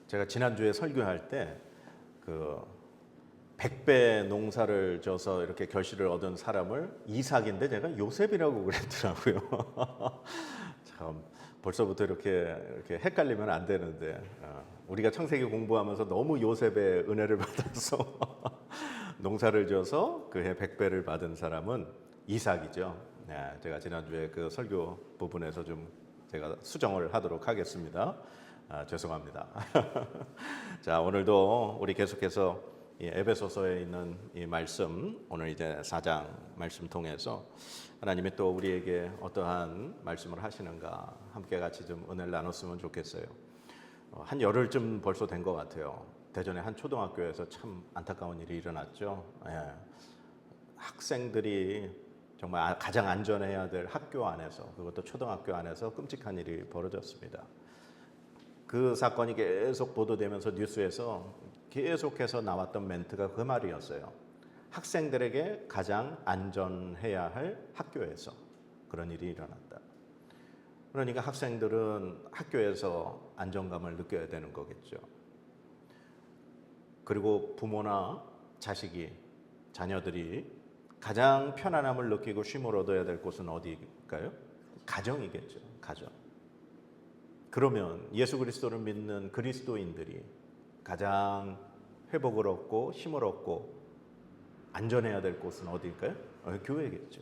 제가 지난주에 설교할 때 그 100배 농사를 져서 이렇게 결실을 얻은 사람을 이삭인데 제가 요셉이라고 그랬더라고요. 참 벌써부터 이렇게 헷갈리면 안 되는데 우리가 창세기 공부하면서 너무 요셉의 은혜를 받아서 농사를 져서 그해 100배를 받은 사람은 이삭이죠. 네, 제가 지난주에 그 설교 부분에서 좀 제가 수정을 하도록 하겠습니다. 죄송합니다. 자, 오늘도 우리 계속해서 이 에베소서에 있는 이 말씀, 오늘 이제 4장 말씀 통해서 하나님이 또 우리에게 어떠한 말씀을 하시는가 함께 같이 좀 은혜를 나눴으면 좋겠어요. 한 열흘쯤 벌써 된 것 같아요. 대전의 한 초등학교에서 참 안타까운 일이 일어났죠. 학생들이 정말 가장 안전해야 될 학교 안에서, 그것도 초등학교 안에서 끔찍한 일이 벌어졌습니다. 그 사건이 계속 보도되면서 뉴스에서 계속해서 나왔던 멘트가 그 말이었어요. 학생들에게 가장 안전해야 할 학교에서 그런 일이 일어났다. 그러니까 학생들은 학교에서 안정감을 느껴야 되는 거겠죠. 그리고 부모나 자식이, 자녀들이 가장 편안함을 느끼고 쉼을 얻어야 될 곳은 어디일까요? 가정이겠죠. 가정. 그러면 예수 그리스도를 믿는 그리스도인들이 가장 회복을 얻고 힘을 얻고 안전해야 될 곳은 어디일까요? 교회겠죠.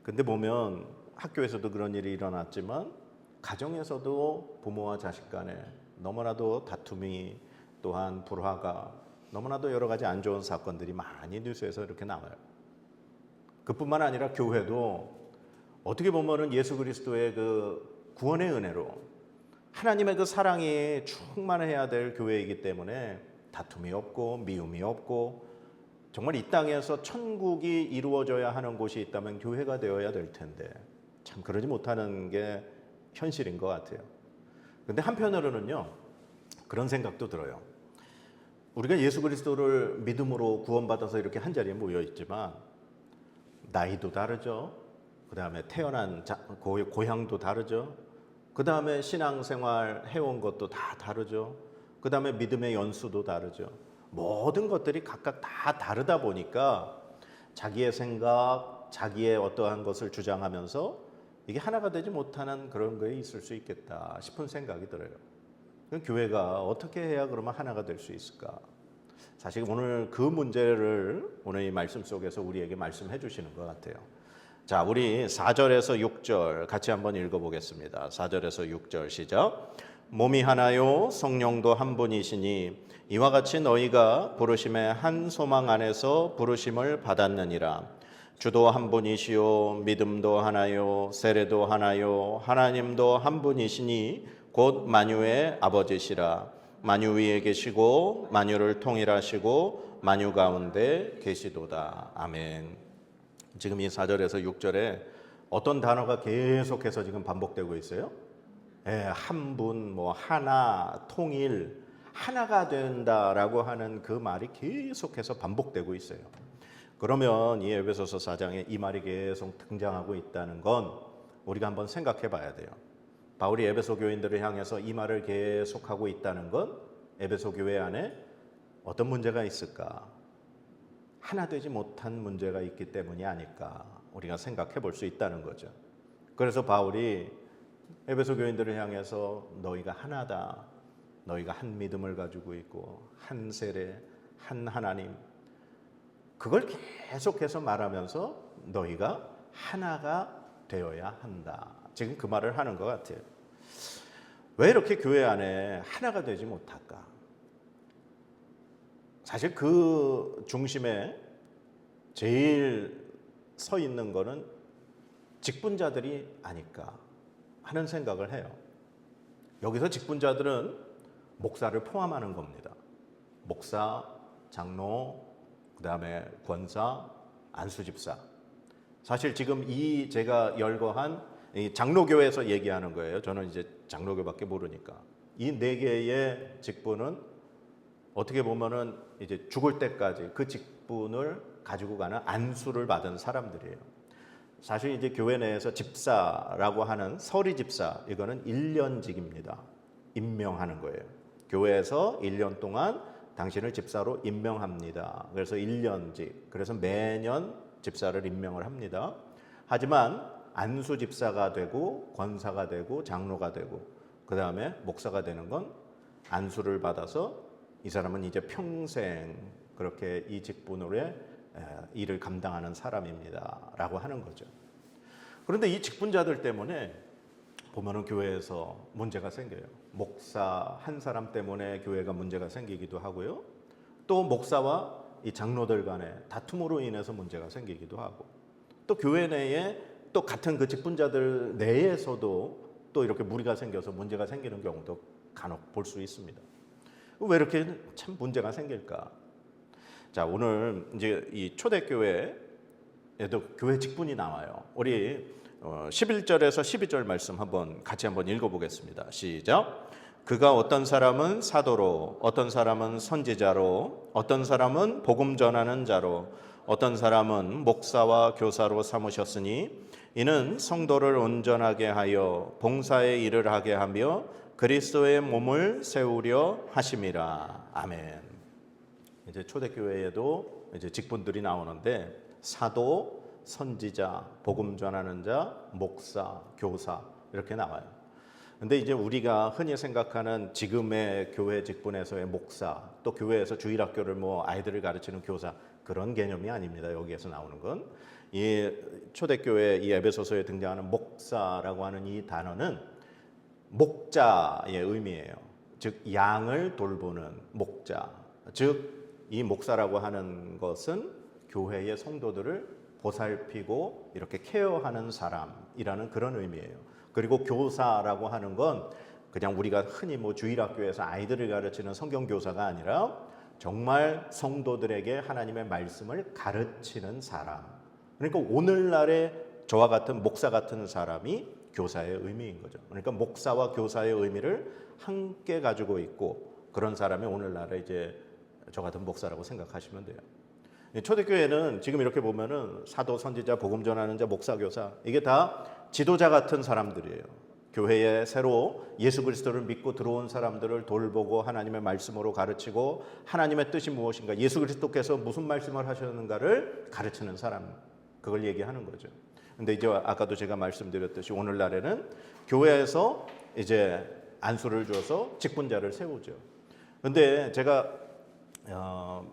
근데 보면 학교에서도 그런 일이 일어났지만 가정에서도 부모와 자식 간에 너무나도 다툼이, 또한 불화가, 너무나도 여러 가지 안 좋은 사건들이 많이 뉴스에서 이렇게 나와요. 그뿐만 아니라 교회도 어떻게 보면은 예수 그리스도의 그 구원의 은혜로 하나님의 그 사랑이 충만해야 될 교회이기 때문에 다툼이 없고 미움이 없고 정말 이 땅에서 천국이 이루어져야 하는 곳이 있다면 교회가 되어야 될 텐데 참 그러지 못하는 게 현실인 것 같아요. 근데 한편으로는요, 그런 생각도 들어요. 우리가 예수 그리스도를 믿음으로 구원받아서 이렇게 한자리에 모여 있지만 나이도 다르죠. 그 다음에 태어난 고향도 다르죠. 그 다음에 신앙생활 해온 것도 다 다르죠. 그 다음에 믿음의 연수도 다르죠. 모든 것들이 각각 다 다르다 보니까 자기의 생각, 자기의 어떠한 것을 주장하면서 이게 하나가 되지 못하는 그런 거에 있을 수 있겠다 싶은 생각이 들어요. 교회가 어떻게 해야 그러면 하나가 될 수 있을까? 사실 오늘 그 문제를 오늘 이 말씀 속에서 우리에게 말씀해 주시는 것 같아요. 자, 우리 4절에서 6절 같이 한번 읽어보겠습니다. 4절에서 6절 시작. 몸이 하나요 성령도 한 분이시니 이와 같이 너희가 부르심의 한 소망 안에서 부르심을 받았느니라. 주도 한 분이시요 믿음도 하나요 세례도 하나요 하나님도 한 분이시니 곧 만유의 아버지시라. 만유 위에 계시고 만유를 통일하시고 만유 가운데 계시도다. 아멘. 지금 이 4절에서 6절에 어떤 단어가 계속해서 지금 반복되고 있어요? 한 분, 하나, 통일, 하나가 된다라고 하는 그 말이 계속해서 반복되고 있어요. 그러면 이 에베소서 4장에 이 말이 계속 등장하고 있다는 건 우리가 한번 생각해 봐야 돼요. 바울이 에베소 교인들을 향해서 이 말을 계속하고 있다는 건 에베소 교회 안에 어떤 문제가 있을까? 하나 되지 못한 문제가 있기 때문이 아닐까 우리가 생각해 볼 수 있다는 거죠. 그래서 바울이 에베소 교인들을 향해서 너희가 하나다, 너희가 한 믿음을 가지고 있고 한 세례, 한 하나님, 그걸 계속해서 말하면서 너희가 하나가 되어야 한다. 지금 그 말을 하는 것 같아요. 왜 이렇게 교회 안에 하나가 되지 못할까? 사실 그 중심에 제일 서 있는 거는 직분자들이 아닐까 하는 생각을 해요. 여기서 직분자들은 목사를 포함하는 겁니다. 목사, 장로, 그 다음에 권사, 안수집사. 사실 지금 이 제가 열거한 이 장로교회에서 얘기하는 거예요. 저는 이제 장로교밖에 모르니까. 이 네 개의 직분은 어떻게 보면은 이제 죽을 때까지 그 직분을 가지고 가는 안수를 받은 사람들이에요. 사실 이제 교회 내에서 집사라고 하는 서리 집사, 이거는 1년직입니다. 임명하는 거예요. 교회에서 1년 동안 당신을 집사로 임명합니다. 그래서 1년직, 그래서 매년 집사를 임명을 합니다. 하지만 안수 집사가 되고 권사가 되고 장로가 되고 그 다음에 목사가 되는 건 안수를 받아서 이 사람은 이제 평생 그렇게 이 직분으로의 일을 감당하는 사람입니다 라고 하는 거죠. 그런데 이 직분자들 때문에 보면은 교회에서 문제가 생겨요. 목사 한 사람 때문에 교회가 문제가 생기기도 하고요. 또 목사와 이 장로들 간의 다툼으로 인해서 문제가 생기기도 하고, 또 교회 내에 또 같은 그 직분자들 내에서도 또 이렇게 무리가 생겨서 문제가 생기는 경우도 간혹 볼 수 있습니다. 왜 이렇게 참 문제가 생길까? 자, 오늘 이제 이 초대교회에도 교회 직분이 나와요. 우리 11절에서 12절 말씀 같이 한번 읽어보겠습니다. 시작. 그가 어떤 사람은 사도로, 어떤 사람은 선지자로, 어떤 사람은 복음 전하는 자로, 어떤 사람은 목사와 교사로 삼으셨으니 이는 성도를 온전하게 하여 봉사의 일을 하게 하며 그리스도의 몸을 세우려 하심이라. 아멘. 이제 초대교회에도 이제 직분들이 나오는데 사도, 선지자, 복음 전하는 자, 목사, 교사 이렇게 나와요. 근데 이제 우리가 흔히 생각하는 지금의 교회 직분에서의 목사, 또 교회에서 주일학교를 아이들을 가르치는 교사, 그런 개념이 아닙니다. 여기에서 나오는 건 이 초대교회 이 에베소서에 등장하는 목사라고 하는 이 단어는 목자의 의미예요. 즉 양을 돌보는 목자, 즉 이 목사라고 하는 것은 교회의 성도들을 보살피고 이렇게 케어하는 사람이라는 그런 의미예요. 그리고 교사라고 하는 건 그냥 우리가 흔히 주일학교에서 아이들을 가르치는 성경교사가 아니라 정말 성도들에게 하나님의 말씀을 가르치는 사람. 그러니까 오늘날의 저와 같은 목사 같은 사람이 교사의 의미인 거죠. 그러니까 목사와 교사의 의미를 함께 가지고 있고 그런 사람이 오늘날의 이제 저 같은 목사라고 생각하시면 돼요. 초대교회는 지금 이렇게 보면은 사도, 선지자, 복음 전하는 자, 목사, 교사 이게 다 지도자 같은 사람들이에요. 교회에 새로 예수 그리스도를 믿고 들어온 사람들을 돌보고 하나님의 말씀으로 가르치고 하나님의 뜻이 무엇인가, 예수 그리스도께서 무슨 말씀을 하셨는가를 가르치는 사람, 그걸 얘기하는 거죠. 근데 이제 아까도 제가 말씀드렸듯이 오늘날에는 교회에서 이제 안수를 줘서 직분자를 세우죠. 근데 제가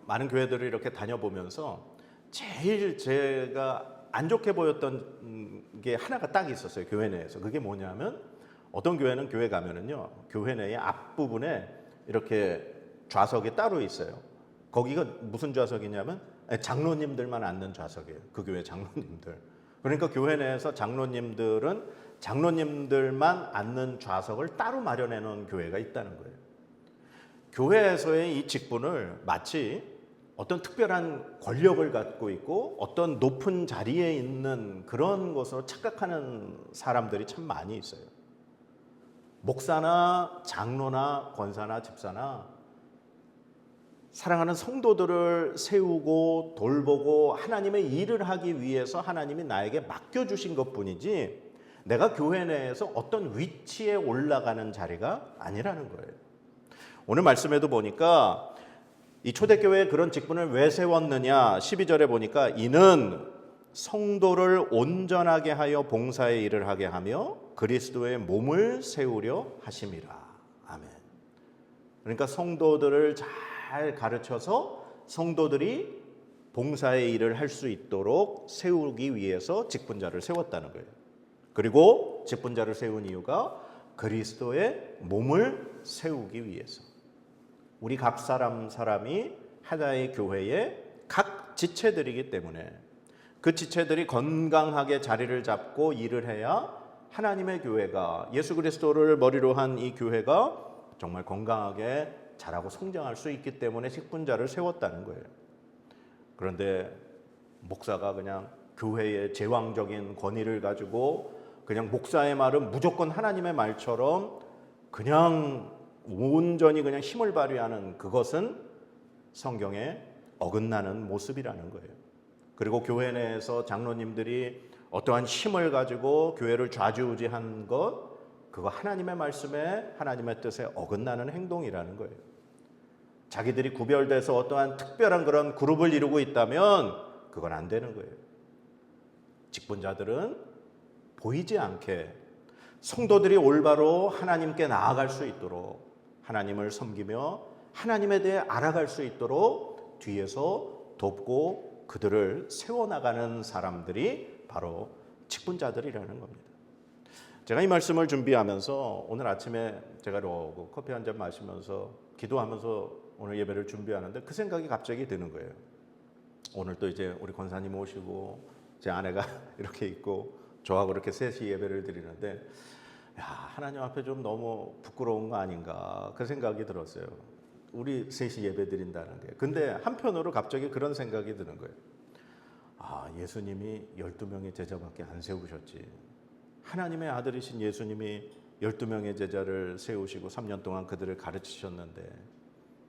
많은 교회들을 이렇게 다녀보면서 제일 제가 안 좋게 보였던 게 하나가 딱 있었어요. 교회 내에서. 그게 뭐냐면 어떤 교회는 교회 가면은요, 교회 내의 앞부분에 이렇게 좌석이 따로 있어요. 거기가 무슨 좌석이냐면 장로님들만 앉는 좌석이에요. 그 교회 장로님들. 그러니까 교회 내에서 장로님들은 장로님들만 앉는 좌석을 따로 마련해 놓은 교회가 있다는 거예요. 교회에서의 이 직분을 마치 어떤 특별한 권력을 갖고 있고 어떤 높은 자리에 있는 그런 것으로 착각하는 사람들이 참 많이 있어요. 목사나 장로나 권사나 집사나 사랑하는 성도들을 세우고 돌보고 하나님의 일을 하기 위해서 하나님이 나에게 맡겨주신 것뿐이지 내가 교회 내에서 어떤 위치에 올라가는 자리가 아니라는 거예요. 오늘 말씀에도 보니까 이 초대교회에 그런 직분을 왜 세웠느냐, 12절에 보니까 이는 성도를 온전하게 하여 봉사의 일을 하게 하며 그리스도의 몸을 세우려 하심이라. 아멘. 그러니까 성도들을 잘 가르쳐서 성도들이 봉사의 일을 할 수 있도록 세우기 위해서 직분자를 세웠다는 거예요. 그리고 직분자를 세운 이유가 그리스도의 몸을 세우기 위해서. 우리 각 사람이 하나의 교회의 각 지체들이기 때문에 그 지체들이 건강하게 자리를 잡고 일을 해야 하나님의 교회가, 예수 그리스도를 머리로 한 이 교회가 정말 건강하게 자라고 성장할 수 있기 때문에 직분자를 세웠다는 거예요. 그런데 목사가 그냥 교회의 제왕적인 권위를 가지고 그냥 목사의 말은 무조건 하나님의 말처럼 그냥 온전히 그냥 힘을 발휘하는, 그것은 성경에 어긋나는 모습이라는 거예요. 그리고 교회 내에서 장로님들이 어떠한 힘을 가지고 교회를 좌지우지한 것, 그거 하나님의 말씀에 하나님의 뜻에 어긋나는 행동이라는 거예요. 자기들이 구별돼서 어떠한 특별한 그런 그룹을 이루고 있다면 그건 안 되는 거예요. 직분자들은 보이지 않게 성도들이 올바로 하나님께 나아갈 수 있도록 하나님을 섬기며 하나님에 대해 알아갈 수 있도록 뒤에서 돕고 그들을 세워나가는 사람들이 바로 직분자들이라는 겁니다. 제가 이 말씀을 준비하면서 오늘 아침에 제가 이러고 커피 한 잔 마시면서 기도하면서 오늘 예배를 준비하는데 그 생각이 갑자기 드는 거예요. 오늘 또 이제 우리 권사님 오시고 제 아내가 이렇게 있고 저하고 이렇게 셋이 예배를 드리는데 야, 하나님 앞에 좀 너무 부끄러운 거 아닌가 그 생각이 들었어요. 우리 셋이 예배 드린다는 게. 근데 한편으로 갑자기 그런 생각이 드는 거예요. 아, 예수님이 12명의 제자밖에 안 세우셨지. 하나님의 아들이신 예수님이 12명의 제자를 세우시고 3년 동안 그들을 가르치셨는데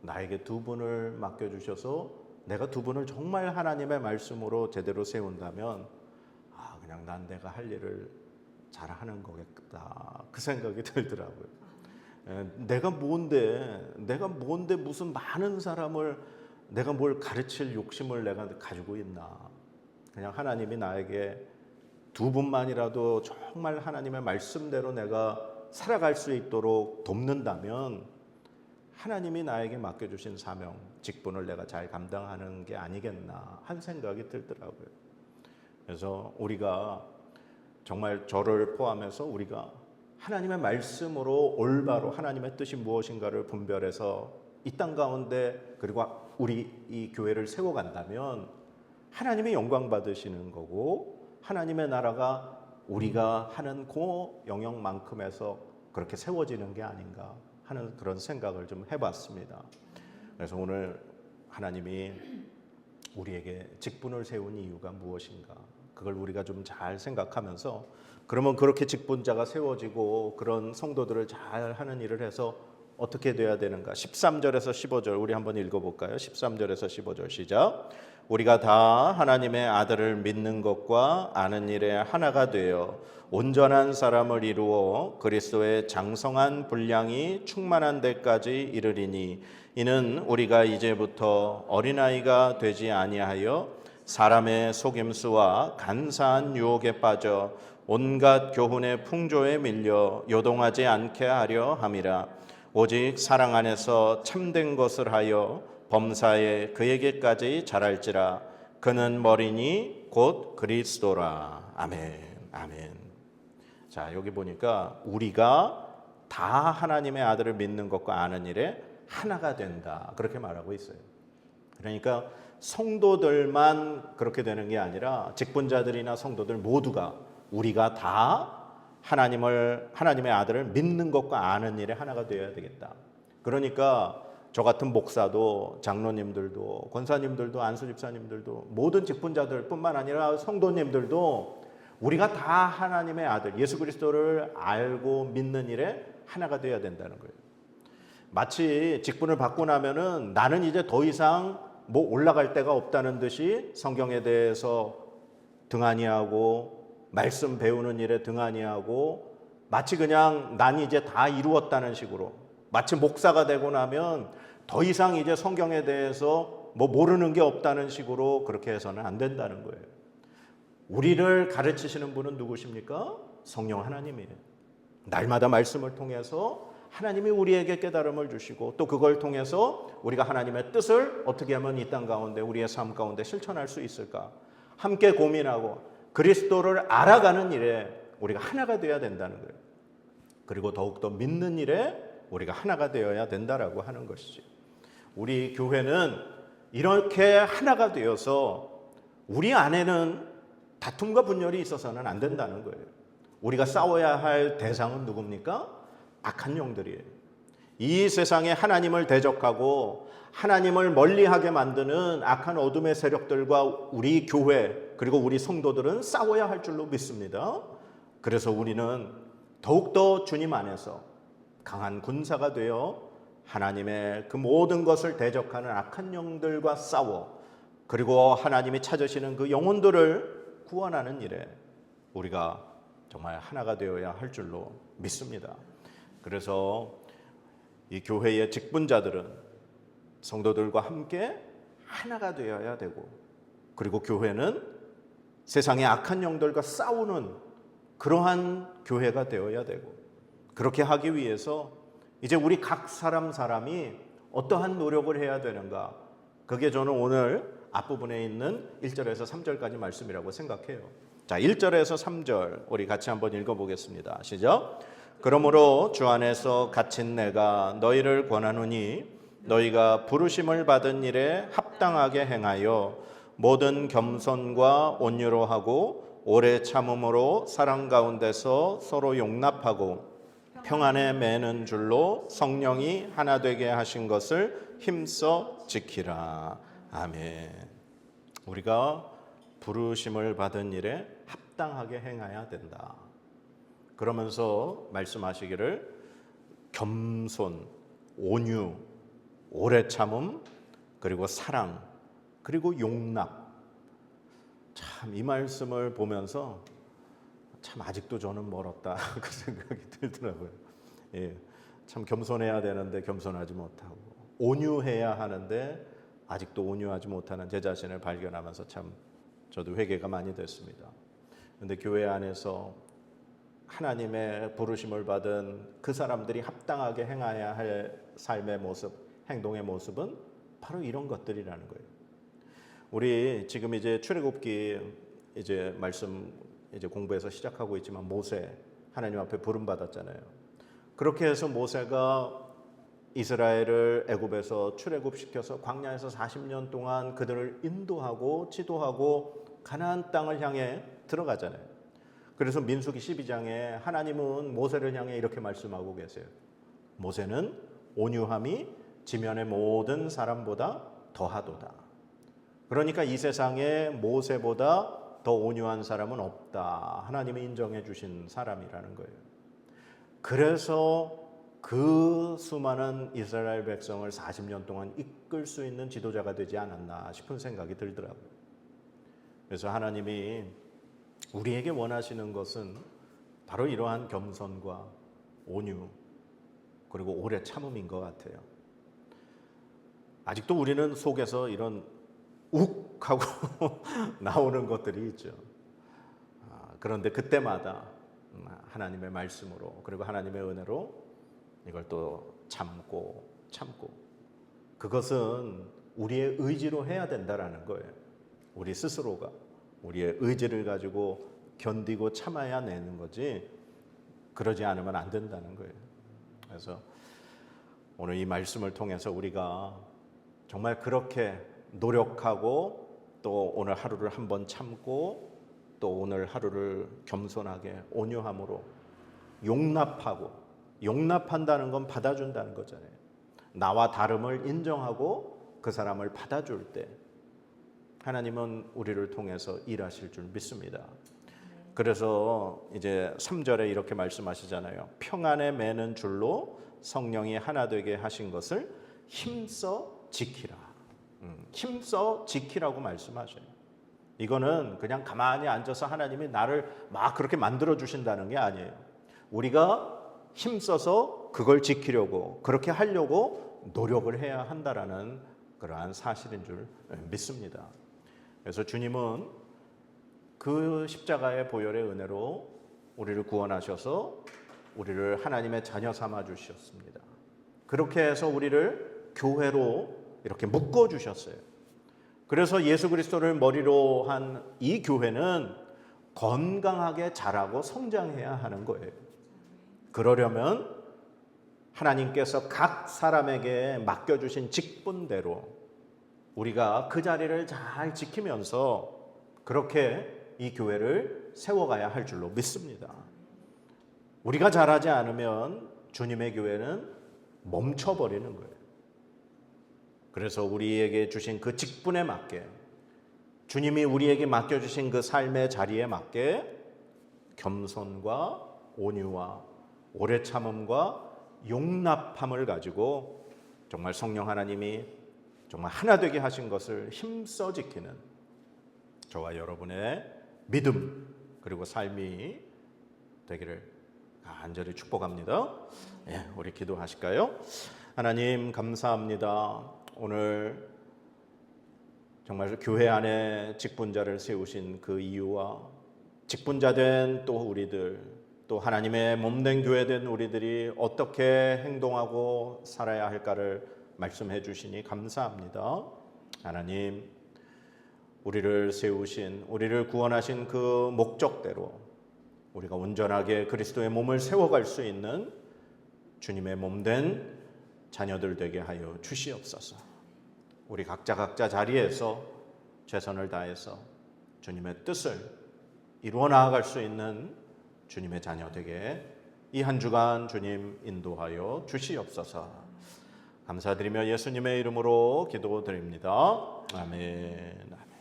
나에게 2분을 맡겨주셔서 내가 2분을 정말 하나님의 말씀으로 제대로 세운다면 아, 그냥 난 내가 할 일을 잘하는 거겠다 그 생각이 들더라고요. 내가 뭔데 무슨 많은 사람을 내가 뭘 가르칠 욕심을 내가 가지고 있나. 그냥 하나님이 나에게 2분만이라도 정말 하나님의 말씀대로 내가 살아갈 수 있도록 돕는다면 하나님이 나에게 맡겨주신 사명, 직분을 내가 잘 감당하는 게 아니겠나 한 생각이 들더라고요. 그래서 우리가 정말 저를 포함해서 우리가 하나님의 말씀으로 올바로 하나님의 뜻이 무엇인가를 분별해서 이 땅 가운데 그리고 우리 이 교회를 세워간다면 하나님의 영광 받으시는 거고 하나님의 나라가 우리가 하는 그 영역만큼에서 그렇게 세워지는 게 아닌가 하는 그런 생각을 좀 해봤습니다. 그래서 오늘 하나님이 우리에게 직분을 세운 이유가 무엇인가 그걸 우리가 좀 잘 생각하면서 그러면 그렇게 직분자가 세워지고 그런 성도들을 잘 하는 일을 해서 어떻게 돼야 되는가? 13절에서 15절 우리 한번 읽어볼까요? 13절에서 15절 시작. 우리가 다 하나님의 아들을 믿는 것과 아는 일에 하나가 되어 온전한 사람을 이루어 그리스도의 장성한 분량이 충만한 데까지 이르리니 이는 우리가 이제부터 어린아이가 되지 아니하여 사람의 속임수와 간사한 유혹에 빠져 온갖 교훈의 풍조에 밀려 요동하지 않게 하려 함이라. 오직 사랑 안에서 참된 것을 하여 범사에 그에게까지 자랄지라. 그는 머리니 곧 그리스도라. 아멘. 아멘. 자, 여기 보니까 우리가 다 하나님의 아들을 믿는 것과 아는 일에 하나가 된다. 그렇게 말하고 있어요. 그러니까 성도들만 그렇게 되는 게 아니라 직분자들이나 성도들 모두가 우리가 다 하나님의 아들을 믿는 것과 아는 일에 하나가 되어야 되겠다. 그러니까 저 같은 목사도 장로님들도 권사님들도 안수집사님들도 모든 직분자들뿐만 아니라 성도님들도 우리가 다 하나님의 아들 예수 그리스도를 알고 믿는 일에 하나가 되어야 된다는 거예요. 마치 직분을 받고 나면은 나는 이제 더 이상 뭐 올라갈 데가 없다는 듯이 성경에 대해서 등한히하고 말씀 배우는 일에 등한히하고 마치 그냥 난 이제 다 이루었다는 식으로 마치 목사가 되고 나면 더 이상 이제 성경에 대해서 뭐 모르는 게 없다는 식으로 그렇게 해서는 안 된다는 거예요. 우리를 가르치시는 분은 누구십니까? 성령 하나님이에요. 날마다 말씀을 통해서 하나님이 우리에게 깨달음을 주시고 또 그걸 통해서 우리가 하나님의 뜻을 어떻게 하면 이 땅 가운데 우리의 삶 가운데 실천할 수 있을까 함께 고민하고 그리스도를 알아가는 일에 우리가 하나가 되어야 된다는 거예요. 그리고 더욱더 믿는 일에 우리가 하나가 되어야 된다라고 하는 것이지. 우리 교회는 이렇게 하나가 되어서 우리 안에는 다툼과 분열이 있어서는 안 된다는 거예요. 우리가 싸워야 할 대상은 누굽니까? 악한 영들이에요. 이 세상에 하나님을 대적하고 하나님을 멀리하게 만드는 악한 어둠의 세력들과 우리 교회 그리고 우리 성도들은 싸워야 할 줄로 믿습니다. 그래서 우리는 더욱더 주님 안에서 강한 군사가 되어 하나님의 그 모든 것을 대적하는 악한 영들과 싸워 그리고 하나님이 찾으시는 그 영혼들을 구원하는 일에 우리가 정말 하나가 되어야 할 줄로 믿습니다. 그래서 이 교회의 직분자들은 성도들과 함께 하나가 되어야 되고, 그리고 교회는 세상의 악한 영들과 싸우는 그러한 교회가 되어야 되고, 그렇게 하기 위해서 이제 우리 각 사람이 어떠한 노력을 해야 되는가, 그게 저는 오늘 앞부분에 있는 1절에서 3절까지 말씀이라고 생각해요. 자, 1절에서 3절 우리 같이 한번 읽어보겠습니다. 시작. 그러므로 주 안에서 갇힌 내가 너희를 권하노니 너희가 부르심을 받은 일에 합당하게 행하여 모든 겸손과 온유로 하고 오래 참음으로 사랑 가운데서 서로 용납하고 평안에 매는 줄로 성령이 하나 되게 하신 것을 힘써 지키라. 아멘. 우리가 부르심을 받은 일에 합당하게 행해야 된다. 그러면서 말씀하시기를 겸손, 온유, 오래 참음, 그리고 사랑, 그리고 용납. 참 이 말씀을 보면서 참 아직도 저는 멀었다 그 생각이 들더라고요. 예, 참 겸손해야 되는데 겸손하지 못하고, 온유해야 하는데 아직도 온유하지 못하는 제 자신을 발견하면서 참 저도 회개가 많이 됐습니다. 그런데 교회 안에서 하나님의 부르심을 받은 그 사람들이 합당하게 행해야 할 삶의 모습, 행동의 모습은 바로 이런 것들이라는 거예요. 우리 지금 이제 출애굽기 이제 말씀 이제 공부해서 시작하고 있지만, 모세 하나님 앞에 부름 받았잖아요. 그렇게 해서 모세가 이스라엘을 애굽에서 출애굽시켜서 광야에서 40년 동안 그들을 인도하고 지도하고 가나안 땅을 향해 들어가잖아요. 그래서 민수기 12장에 하나님은 모세를 향해 이렇게 말씀하고 계세요. 모세는 온유함이 지면의 모든 사람보다 더하도다. 그러니까 이 세상에 모세보다 더 온유한 사람은 없다. 하나님이 인정해 주신 사람이라는 거예요. 그래서 그 수많은 이스라엘 백성을 40년 동안 이끌 수 있는 지도자가 되지 않았나 싶은 생각이 들더라고요. 그래서 하나님이 우리에게 원하시는 것은 바로 이러한 겸손과 온유, 그리고 오래 참음인 것 같아요. 아직도 우리는 속에서 이런 욱 하고 나오는 것들이 있죠. 그런데 그때마다 하나님의 말씀으로, 그리고 하나님의 은혜로 이걸 또 참고 그것은 우리의 의지로 해야 된다라는 거예요. 우리 스스로가 우리의 의지를 가지고 견디고 참아야 내는 거지, 그러지 않으면 안 된다는 거예요. 그래서 오늘 이 말씀을 통해서 우리가 정말 그렇게 노력하고, 또 오늘 하루를 한번 참고, 또 오늘 하루를 겸손하게 온유함으로 용납하고, 용납한다는 건 받아준다는 거잖아요. 나와 다름을 인정하고 그 사람을 받아줄 때 하나님은 우리를 통해서 일하실 줄 믿습니다. 그래서 이제 3절에 이렇게 말씀하시잖아요. 평안에 매는 줄로 성령이 하나 되게 하신 것을 힘써 지키라. 힘써 지키라고 말씀하셔요. 이거는 그냥 가만히 앉아서 하나님이 나를 막 그렇게 만들어 주신다는 게 아니에요. 우리가 힘써서 그걸 지키려고, 그렇게 하려고 노력을 해야 한다라는 그러한 사실인 줄 믿습니다. 그래서 주님은 그 십자가의 보혈의 은혜로 우리를 구원하셔서 우리를 하나님의 자녀 삼아 주셨습니다. 그렇게 해서 우리를 교회로 이렇게 묶어 주셨어요. 그래서 예수 그리스도를 머리로 한 이 교회는 건강하게 자라고 성장해야 하는 거예요. 그러려면 하나님께서 각 사람에게 맡겨주신 직분대로 우리가 그 자리를 잘 지키면서 그렇게 이 교회를 세워가야 할 줄로 믿습니다. 우리가 잘하지 않으면 주님의 교회는 멈춰버리는 거예요. 그래서 우리에게 주신 그 직분에 맞게, 주님이 우리에게 맡겨주신 그 삶의 자리에 맞게 겸손과 온유와 오래 참음과 용납함을 가지고 정말 성령 하나님이 정말 하나 되게 하신 것을 힘써 지키는 저와 여러분의 믿음, 그리고 삶이 되기를 간절히 축복합니다. 예, 우리 기도하실까요? 하나님 감사합니다. 오늘 정말 교회 안에 직분자를 세우신 그 이유와 직분자된 또 우리들, 또 하나님의 몸된 교회된 우리들이 어떻게 행동하고 살아야 할까를 말씀해 주시니 감사합니다. 하나님, 우리를 세우신, 우리를 구원하신 그 목적대로 우리가 온전하게 그리스도의 몸을 세워갈 수 있는 주님의 몸된 자녀들 되게 하여 주시옵소서. 우리 각자 자리에서 최선을 다해서 주님의 뜻을 이루어 나아갈 수 있는 주님의 자녀 되게 이 한 주간 주님 인도하여 주시옵소서. 감사드리며 예수님의 이름으로 기도드립니다. 아멘.